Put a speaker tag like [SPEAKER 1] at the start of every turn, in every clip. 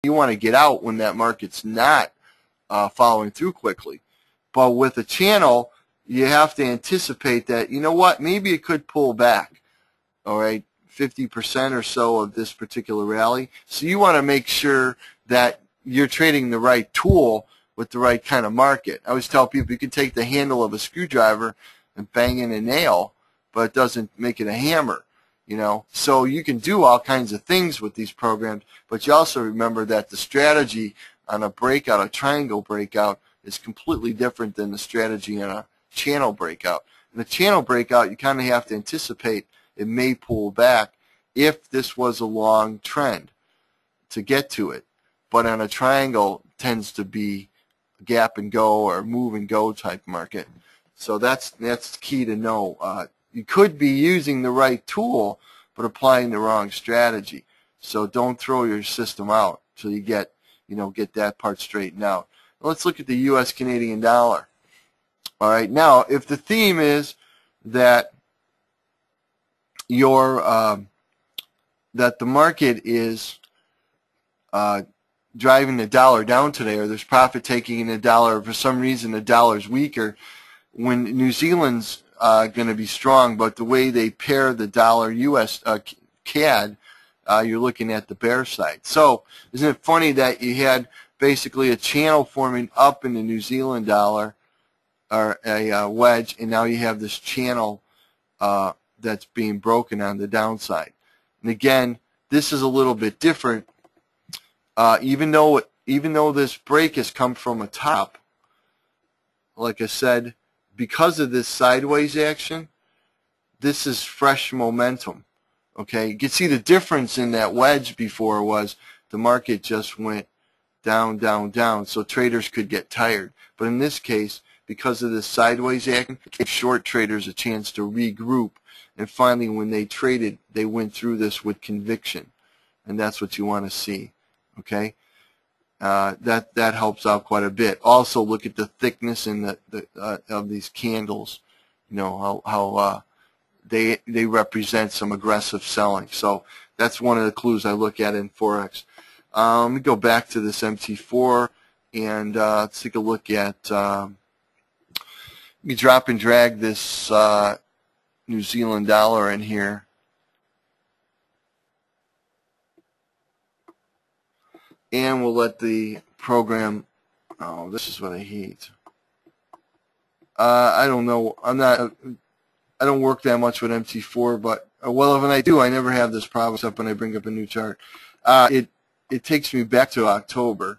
[SPEAKER 1] You want to get out when that market's not following through quickly. But with a channel, you have to anticipate that, you know what, maybe it could pull back, all right, 50% or so of this particular rally. So you want to make sure that you're trading the right tool with the right kind of market. I always tell people you can take the handle of a screwdriver and bang in a nail, but it doesn't make it a hammer. You know, so you can do all kinds of things with these programs, but you also remember that the strategy on a breakout, a triangle breakout, is completely different than the strategy on a channel breakout. In a channel breakout, you kind of have to anticipate it may pull back if this was a long trend to get to it. But on a triangle, it tends to be a gap and go or move and go type market. So that's key to know. You could be using the right tool, but applying the wrong strategy. So don't throw your system out till you get that part straightened out. Let's look at the U.S. Canadian dollar. All right, now if the theme is that that the market is driving the dollar down today, or there's profit taking in the dollar, or for some reason the dollar's weaker, when New Zealand's going to be strong, but the way they pair the dollar U.S. CAD, you're looking at the bear side. So isn't it funny that you had basically a channel forming up in the New Zealand dollar, or a wedge, and now you have this channel that's being broken on the downside. And again, this is a little bit different. Even though this break has come from a top, like I said, because of this sideways action, this is fresh momentum. Okay, you can see the difference in that wedge before was the market just went down, down, down, so traders could get tired. But in this case, because of this sideways action, it gave short traders a chance to regroup, and finally when they traded, they went through this with conviction, and that's what you want to see. Okay, that helps out quite a bit. Also, look at the thickness in of these candles. You know how they represent some aggressive selling. So that's one of the clues I look at in Forex. Let me go back to this MT4 and let's take a look at. Let me drop and drag this New Zealand dollar in here. And we'll let the program, oh, this is what I hate. I don't know. I don't work that much with MT4, but, well, when I do, I never have this problem except when I bring up a new chart. It takes me back to October,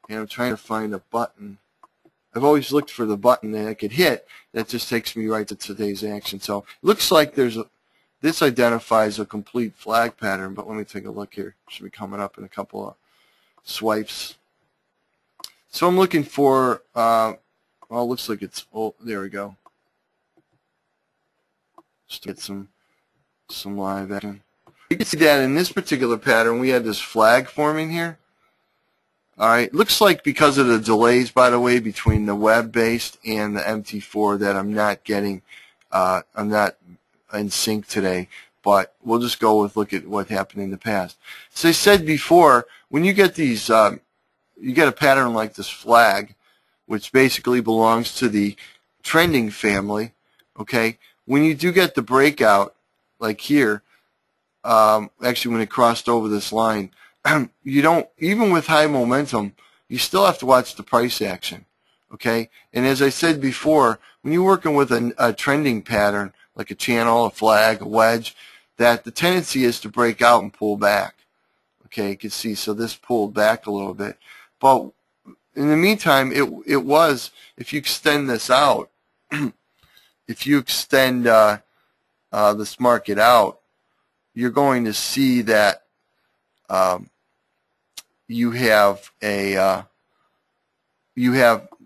[SPEAKER 1] and I'm trying to find a button. I've always looked for the button that I could hit. That just takes me right to today's action. So it looks like this identifies a complete flag pattern, but let me take a look here. It should be coming up in a couple of swipes. So I'm looking for, well, it looks like it's, oh, there we go. Just to get some live action. You can see that in this particular pattern, we had this flag forming here. All right, looks like because of the delays, by the way, between the web-based and the MT4 that I'm not getting, I'm not in sync today, but we'll just go with look at what happened in the past. So I said before, when you get these, you get a pattern like this flag, which basically belongs to the trending family, okay? When you do get the breakout, like here, actually when it crossed over this line, you don't, even with high momentum, you still have to watch the price action, okay? And as I said before, when you're working with a trending pattern, like a channel, a flag, a wedge, that the tendency is to break out and pull back, okay? You can see, so this pulled back a little bit. But in the meantime, it was, if you extend this out, if you extend this market out, you're going to see that you have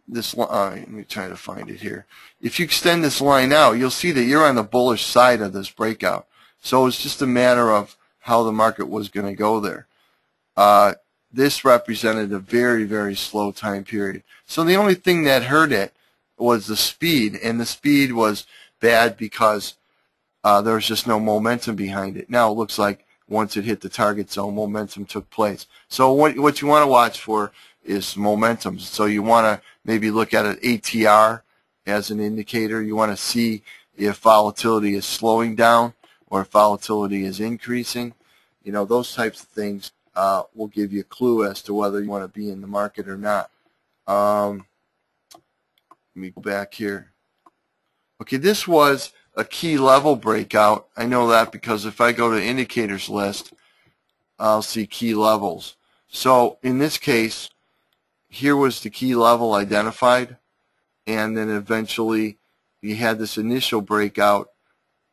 [SPEAKER 1] this line. Let me try to find it here. If you extend this line out, you'll see that you're on the bullish side of this breakout. So it's just a matter of how the market was going to go there. This represented a very, very slow time period. So the only thing that hurt it was the speed, and the speed was bad because there was just no momentum behind it. Now it looks like once it hit the target zone, momentum took place. So what you want to watch for is momentum. So you want to maybe look at an ATR as an indicator. You want to see if volatility is slowing down or if volatility is increasing. You know, those types of things will give you a clue as to whether you want to be in the market or not. Let me go back here. Okay, this was a key level breakout. I know that because if I go to indicators list, I'll see key levels. So in this case, here was the key level identified, and then eventually you had this initial breakout.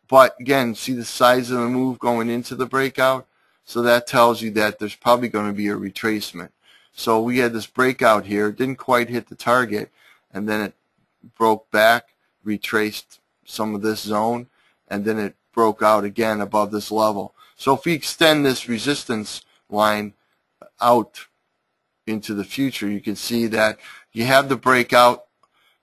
[SPEAKER 1] But again, see the size of the move going into the breakout? So that tells you that there's probably going to be a retracement. So we had this breakout here, didn't quite hit the target, and then it broke back, retraced some of this zone, and then it broke out again above this level. So if we extend this resistance line out into the future, you can see that you have the breakout,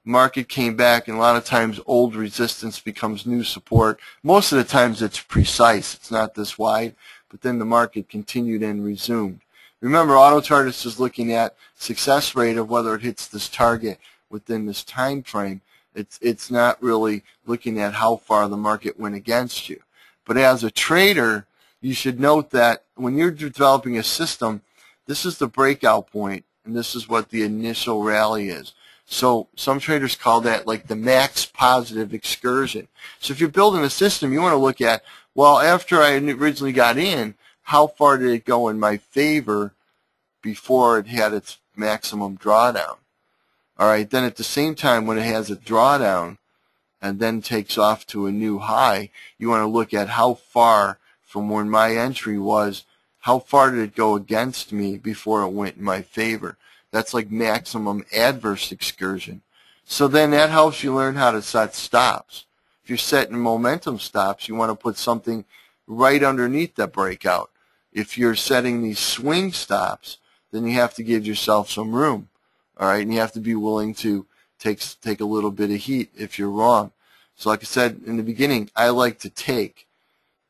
[SPEAKER 1] market came back, and a lot of times old resistance becomes new support. Most of the times it's precise, it's not this wide, but then the market continued and resumed. Remember, Autochartist is looking at success rate of whether it hits this target within this time frame. It's not really looking at how far the market went against you. But as a trader, you should note that when you're developing a system, this is the breakout point, and this is what the initial rally is. So some traders call that like the max positive excursion. So if you're building a system, you want to look at, well, after I originally got in, how far did it go in my favor before it had its maximum drawdown? All right, then at the same time, when it has a drawdown and then takes off to a new high, you want to look at how far from when my entry was, how far did it go against me before it went in my favor. That's like maximum adverse excursion. So then that helps you learn how to set stops. If you're setting momentum stops, you want to put something right underneath that breakout. If you're setting these swing stops, then you have to give yourself some room. All right, and you have to be willing to take a little bit of heat if you're wrong. So like I said in the beginning, I like to take.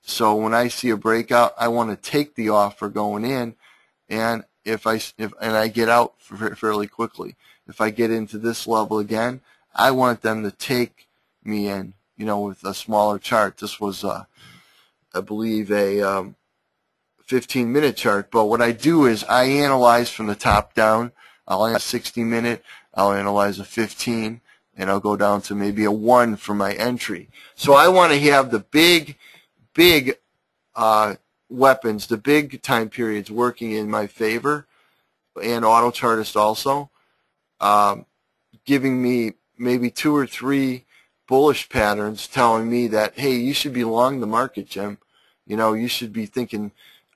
[SPEAKER 1] So when I see a breakout, I want to take the offer going in, and if I get out fairly quickly. If I get into this level again, I want them to take me in, you know, with a smaller chart. This was, I believe, a 15-minute chart. But what I do is I analyze from the top down. I'll analyze a 60-minute, I'll analyze a 15, and I'll go down to maybe a 1 for my entry. So I want to have the big weapons, the big time periods working in my favor, and Autochartist also, giving me maybe 2 or 3 bullish patterns telling me that, hey, you should be long the market, Jim. You know, you should be thinking,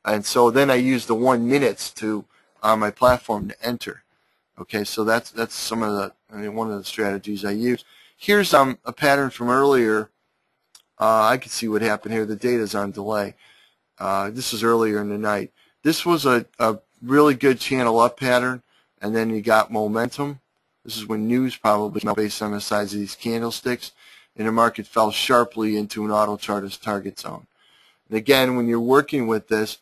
[SPEAKER 1] and so then I use the 1 minutes to on my platform to enter. Okay, so that's some of the one of the strategies I use. Here's a pattern from earlier. I can see what happened here. The data's on delay. This is earlier in the night. This was a really good channel up pattern, and then you got momentum. This is when news probably based on the size of these candlesticks, and the market fell sharply into an Autochartist target zone. And again, when you're working with this,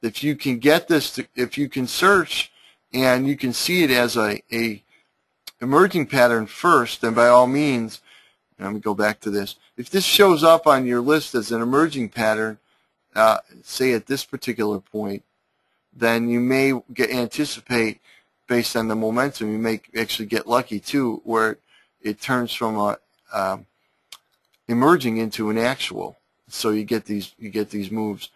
[SPEAKER 1] if you can get this, if you can search and you can see it as a emerging pattern first, then by all means, let me go back to this. If this shows up on your list as an emerging pattern, say at this particular point, then you may anticipate, based on the momentum, you may actually get lucky too, where it turns from emerging into an actual. So you get these moves.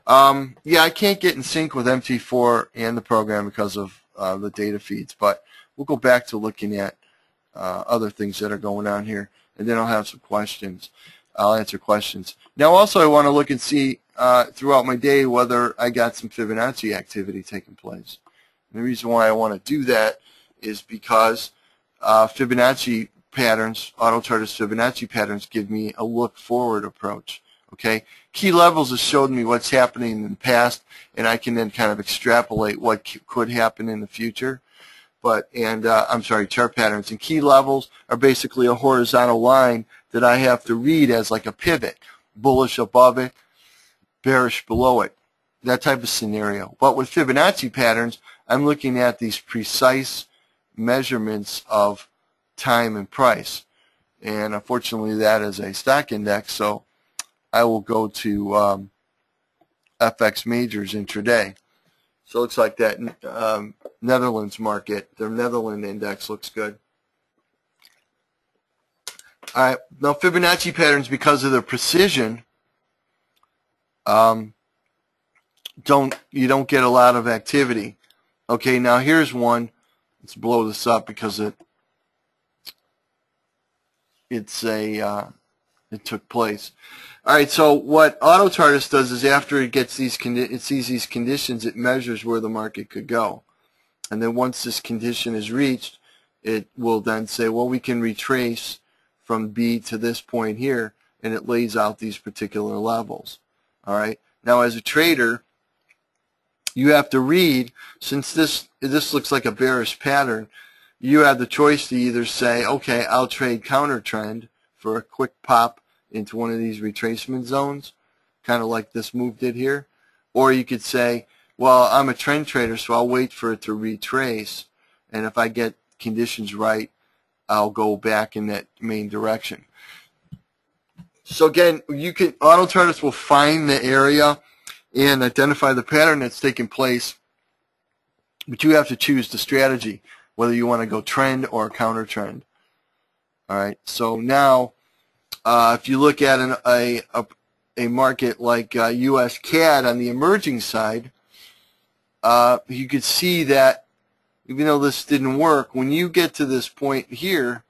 [SPEAKER 1] Yeah, I can't get in sync with MT4 and the program because of the data feeds, but we'll go back to looking at other things that are going on here, and then I'll have some questions. I'll answer questions. Now also I want to look and see throughout my day whether I got some Fibonacci activity taking place. And the reason why I want to do that is because Fibonacci patterns, Autochartist Fibonacci patterns, give me a look forward approach. Okay, key levels has showed me what's happening in the past, and I can then kind of extrapolate what could happen in the future. But I'm sorry, chart patterns and key levels are basically a horizontal line that I have to read as like a pivot, bullish above it, bearish below it. that type of scenario. But with Fibonacci patterns, I'm looking at these precise measurements of time and price. And unfortunately, that is a stock index, so I will go to FX majors intraday. So it looks like that Netherlands market, their Netherlands index looks good. All right, now Fibonacci patterns, because of their precision, you don't get a lot of activity. Okay, now here's one. Let's blow this up because it took place. All right, so what Autochartist does is after it gets it sees these conditions, it measures where the market could go. And then once this condition is reached, it will then say, well, we can retrace from B to this point here, and it lays out these particular levels. All right. Now, as a trader, you have to read, since this looks like a bearish pattern, you have the choice to either say, okay, I'll trade counter trend for a quick pop into one of these retracement zones, kind of like this move did here, or you could say, well, I'm a trend trader, so I'll wait for it to retrace, and if I get conditions right, I'll go back in that main direction. So again, Autochartist will find the area and identify the pattern that's taking place, but you have to choose the strategy, whether you want to go trend or counter trend. All right. So now, if you look at a market like U.S. CAD on the emerging side, you could see that even though this didn't work, when you get to this point here,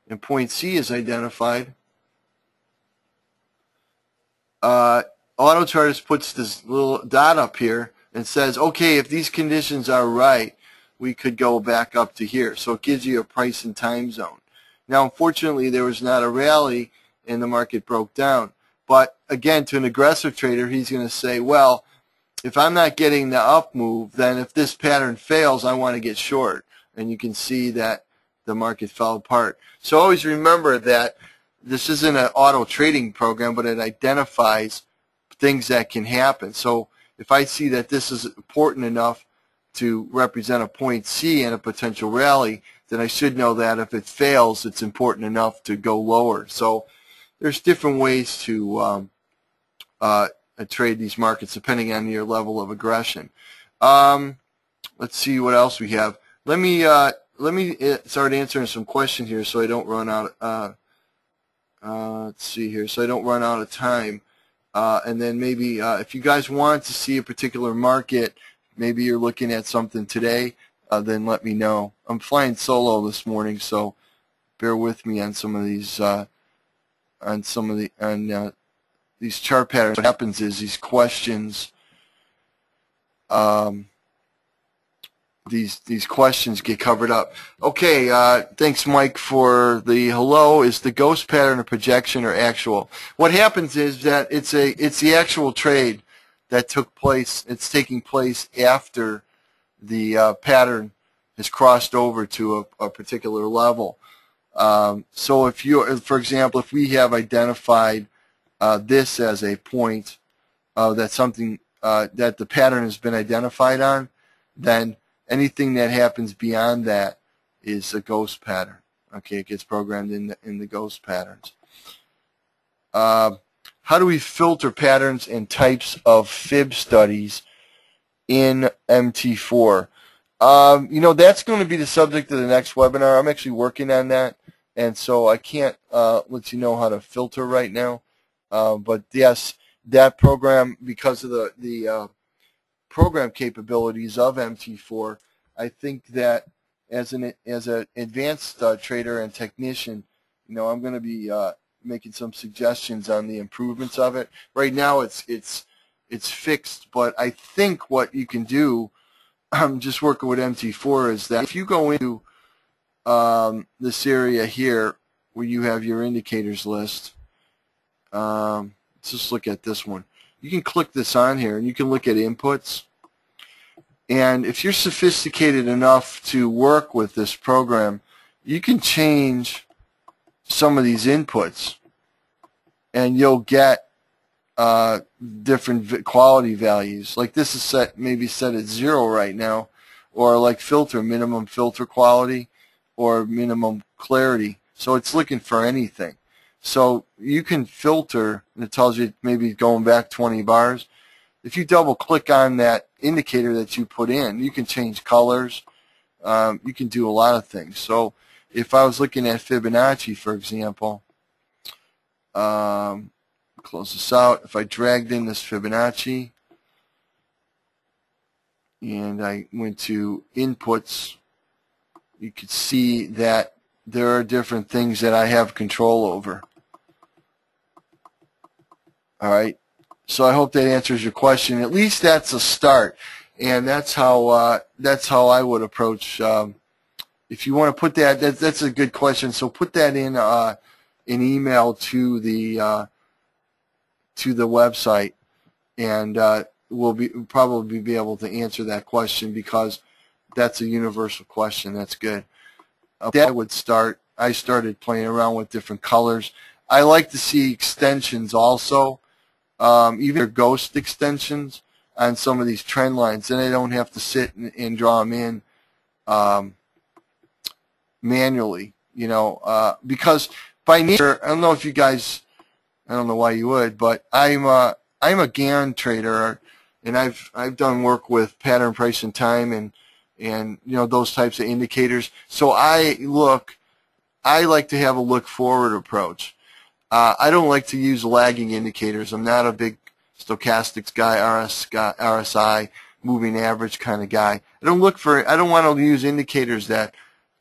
[SPEAKER 1] and point C is identified, Autochartist puts this little dot up here and says, okay, if these conditions are right, we could go back up to here. So it gives you a price and time zone. Now, unfortunately, there was not a rally and the market broke down. But again, to an aggressive trader, he's going to say, well, if I'm not getting the up move, then if this pattern fails, I want to get short. And you can see that the market fell apart. So always remember that this isn't an auto trading program, but it identifies things that can happen. So if I see that this is important enough to represent a point C in a potential rally, then I should know that if it fails, it's important enough to go lower. So there's different ways to trade these markets depending on your level of aggression. Let's see what else we have. Let me start answering some questions here so I don't run out. Let's see here, so I don't run out of time. And then maybe if you guys want to see a particular market, maybe you're looking at something today, then let me know. I'm flying solo this morning, so bear with me on some of these these chart patterns. What happens is these questions, these questions get covered up. Okay, thanks, Mike, for the hello. Is the ghost pattern a projection or actual? What happens is that it's the actual trade that took place. It's taking place after the pattern has crossed over to a particular level. So if you, for example, if we have identified this as a point that something that the pattern has been identified on, then anything that happens beyond that is a ghost pattern. Okay, it gets programmed in the ghost patterns. How do we filter patterns and types of fib studies in MT4? You know, that's going to be the subject of the next webinar. I'm actually working on that, and so I can't let you know how to filter right now. But yes, that program, because of the program capabilities of MT4, I think that as an advanced trader and technician, you know, I'm going to be making some suggestions on the improvements of it. Right now, it's fixed, but I think what you can do, just working with MT4, is that if you go into this area here where you have your indicators list, let's just look at this one. You can click this on here and you can look at inputs. And if you're sophisticated enough to work with this program, you can change some of these inputs and you'll get different quality values. Like this is set, maybe set at 0 right now, or like filter, minimum filter quality or minimum clarity. So it's looking for anything. So you can filter, and it tells you maybe going back 20 bars. If you double click on that indicator that you put in, you can change colors. You can do a lot of things. So if I was looking at Fibonacci, for example, close this out. If I dragged in this Fibonacci and I went to inputs, you could see that there are different things that I have control over. All right. So I hope that answers your question. At least that's a start, and that's how I would approach. If you want to put that's a good question. So put that in an email to the website, and we'll probably be able to answer that question, because that's a universal question. That's good. That I started playing around with different colors. I like to see extensions also, even ghost extensions on some of these trend lines. Then I don't have to sit and draw them in manually, because by nature, I don't know if you guys, I don't know why you would, but I'm a Gann trader, and I've done work with pattern, price, and time, and those types of indicators. So I like to have a look forward approach. I don't like to use lagging indicators. I'm not a big stochastics guy, RSI, moving average kind of guy. I don't want to use indicators that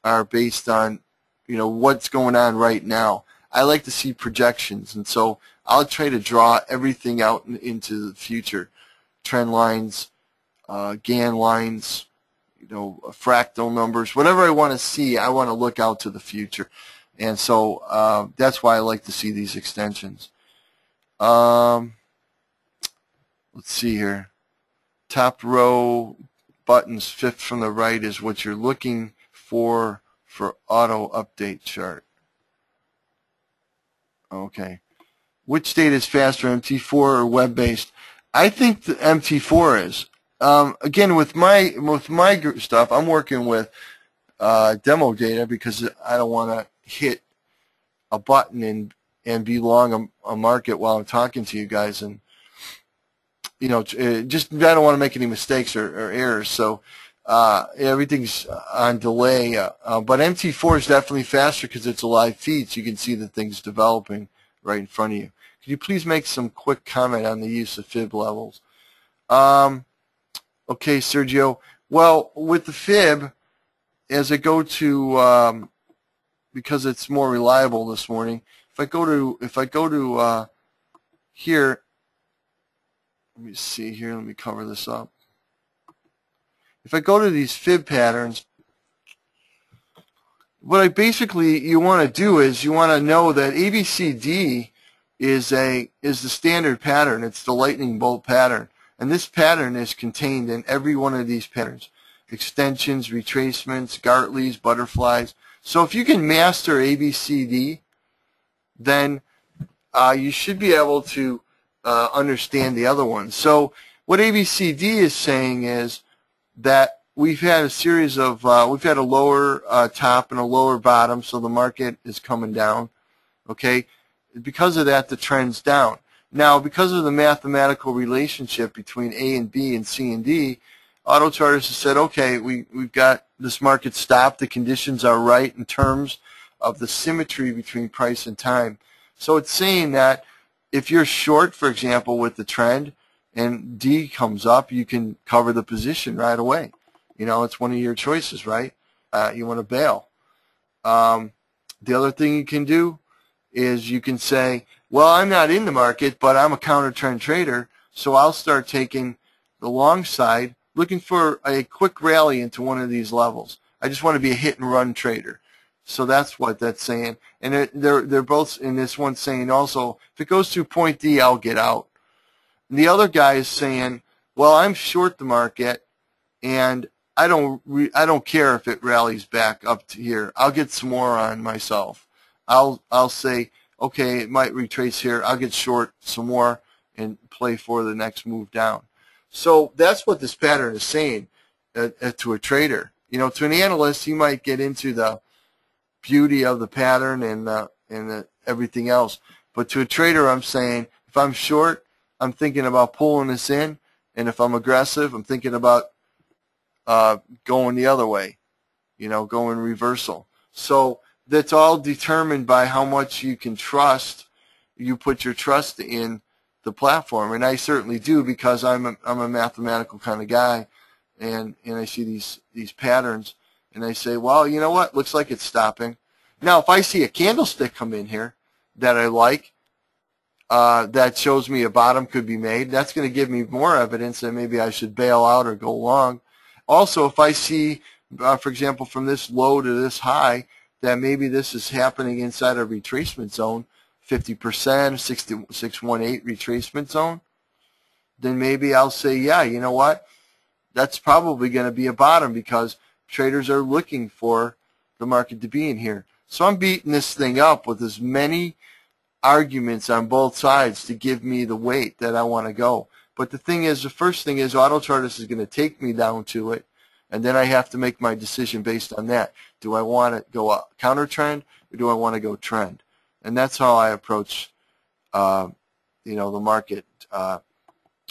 [SPEAKER 1] are based on what's going on right now. I like to see projections, and so I'll try to draw everything out into the future. Trend lines, Gann lines, fractal numbers, whatever I want to see, I want to look out to the future. And so that's why I like to see these extensions. Let's see here. Top row buttons, fifth from the right, is what you're looking for auto update chart. Okay. Which data is faster, MT4 or web-based? I think the MT4 is. Again, with my stuff, I'm working with demo data, because I don't want to hit a button and be long a market while I'm talking to you guys, and just I don't want to make any mistakes or errors. So everything's on delay, but MT4 is definitely faster because it's a live feed, so you can see the things developing right in front of you. Could you please make some quick comment on the use of fib levels? Okay, Sergio. Well, with the fib, as I go to because it's more reliable this morning. If I go to here, let me see here. Let me cover this up. If I go to these fib patterns, what you want to do is you want to know that ABCD is the standard pattern. It's the lightning bolt pattern, and this pattern is contained in every one of these patterns: extensions, retracements, Gartleys, butterflies. So if you can master ABCD, then you should be able to understand the other ones. So what ABCD is saying is that we've had a series of, we've had a lower top and a lower bottom, so the market is coming down, okay? Because of that, the trend's down. Now, because of the mathematical relationship between A and B and C and D, Autochartist has said, okay, we've got this market stopped. The conditions are right in terms of the symmetry between price and time. So it's saying that if you're short, for example, with the trend, and D comes up, you can cover the position right away. It's one of your choices, right? You want to bail. The other thing you can do is you can say, well, I'm not in the market, but I'm a counter-trend trader, so I'll start taking the long side, looking for a quick rally into one of these levels. I just want to be a hit-and-run trader. So that's what that's saying. And they're both in this one saying also, if it goes through point D, I'll get out. And the other guy is saying, well, I'm short the market, and I don't care if it rallies back up to here. I'll get some more on myself. I'll say, okay, it might retrace here. I'll get short some more, and play for the next move down. So that's what this pattern is saying to a trader. You know, to an analyst, he might get into the beauty of the pattern and everything else. But to a trader, I'm saying if I'm short, I'm thinking about pulling this in, and if I'm aggressive, I'm thinking about going the other way, you know, going reversal. So that's all determined by how much you can trust. You put your trust in the platform, and I certainly do, because I'm a mathematical kind of guy, and I see these patterns, and I say, well, you know what? Looks like it's stopping. Now, if I see a candlestick come in here that I like, that shows me a bottom could be made, that's going to give me more evidence that maybe I should bail out or go long. Also, if I see, for example, from this low to this high, that maybe this is happening inside a retracement zone, 50%, 618 retracement zone, then maybe I'll say, yeah, you know what? That's probably going to be a bottom, because traders are looking for the market to be in here. So I'm beating this thing up with as many arguments on both sides to give me the weight that I want to go. But the thing is, the first thing is Autochartist is going to take me down to it, and then I have to make my decision based on that. Do I want to go counter trend, or do I want to go trend? And that's how I approach, you know, the market.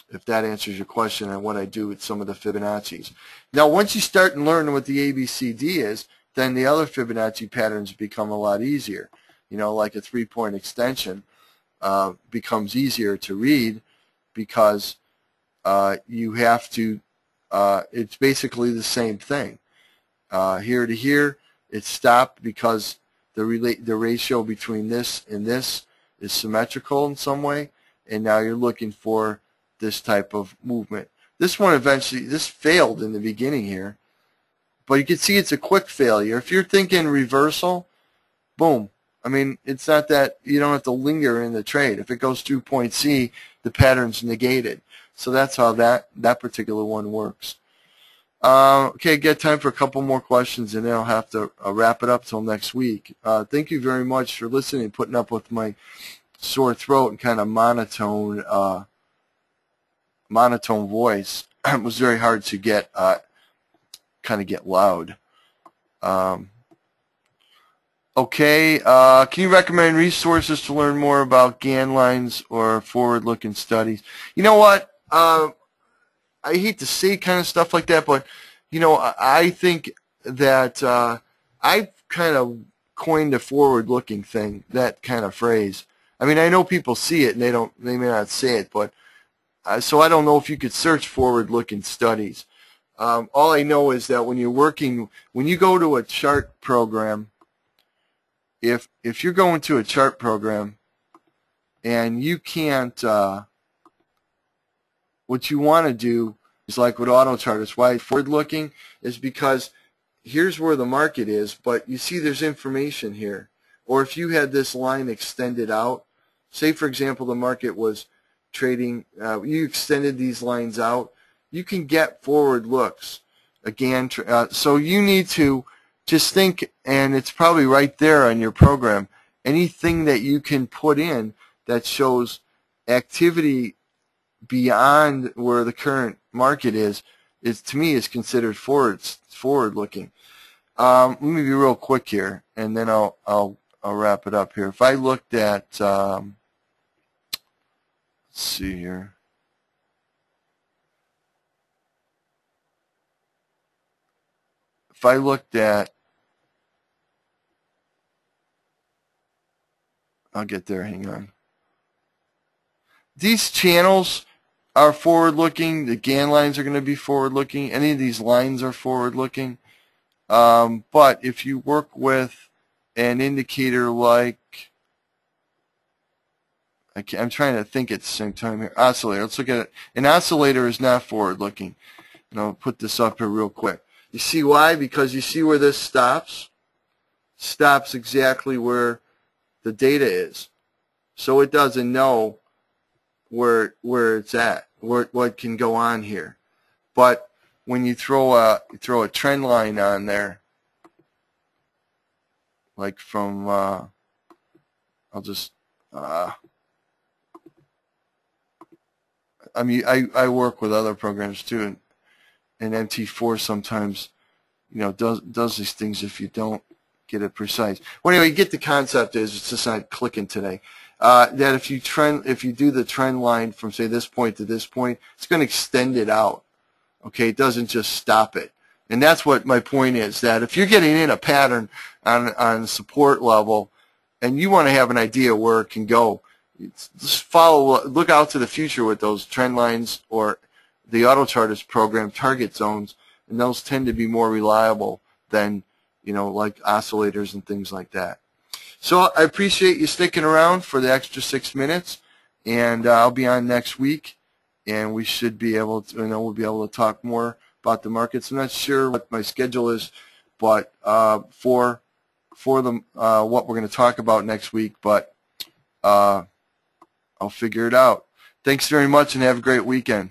[SPEAKER 1] If that answers your question on what I do with some of the Fibonacci's. Now, once you start and learn what the ABCD is, then the other Fibonacci patterns become a lot easier. You know, like a 3-point extension becomes easier to read, because you have to, it's basically the same thing. Here to here, it's stopped because the ratio between this and this is symmetrical in some way, and now you're looking for this type of movement. This one eventually, this failed in the beginning here, but you can see it's a quick failure. If you're thinking reversal, boom. I mean, it's not that you don't have to linger in the trade. If it goes through point C, the pattern's negated. So that's how that particular one works. Okay, get time for a couple more questions, and then I'll have to wrap it up till next week. Thank you very much for listening and putting up with my sore throat and kind of monotone voice. It was very hard to get kind of get loud. Okay, can you recommend resources to learn more about Gann lines or forward-looking studies? You know what? I hate to say kind of stuff like that, but you know, I think that I've kind of coined a forward-looking thing, that kind of phrase. I mean, I know people see it and they may not say it, but so I don't know if you could search forward-looking studies. All I know is that when you go to a chart program, if you're going to a chart program and you can't, what you want to do is like with Autochartist. Why forward-looking is because here's where the market is, but you see there's information here. Or if you had this line extended out, say for example the market was trading, you extended these lines out, you can get forward looks. Again, so you need to just think, and it's probably right there on your program, anything that you can put in that shows activity beyond where the current market is to me is considered forward looking. Let me be real quick here, and then I'll wrap it up here. If I looked at let's see here. If I looked at, I'll get there, hang on. These channels are forward-looking. The Gann lines are going to be forward-looking. Any of these lines are forward-looking. But if you work with an indicator like, I'm trying to think at the same time here, oscillator. Let's look at it. An oscillator is not forward-looking. And I'll put this up here real quick. You see why? Because you see where this stops? Stops exactly where the data is. So it doesn't know where it's at, what can go on here. But when you throw a trend line on there, like from I'll just I mean, I work with other programs too, and MT4 sometimes, does these things if you don't get it precise. Well, anyway, you get the concept. It's just not clicking today. That if you do the trend line from say this point to this point, it's going to extend it out. Okay, it doesn't just stop it. And that's what my point is, that if you're getting in a pattern on support level and you want to have an idea where it can go, just look out to the future with those trend lines or the Autochartist program target zones, and those tend to be more reliable than, like oscillators and things like that. So I appreciate you sticking around for the extra 6 minutes, and I'll be on next week, and we should be able to, we'll be able to talk more about the markets. I'm not sure what my schedule is, but for what we're going to talk about next week, but I'll figure it out. Thanks very much, and have a great weekend.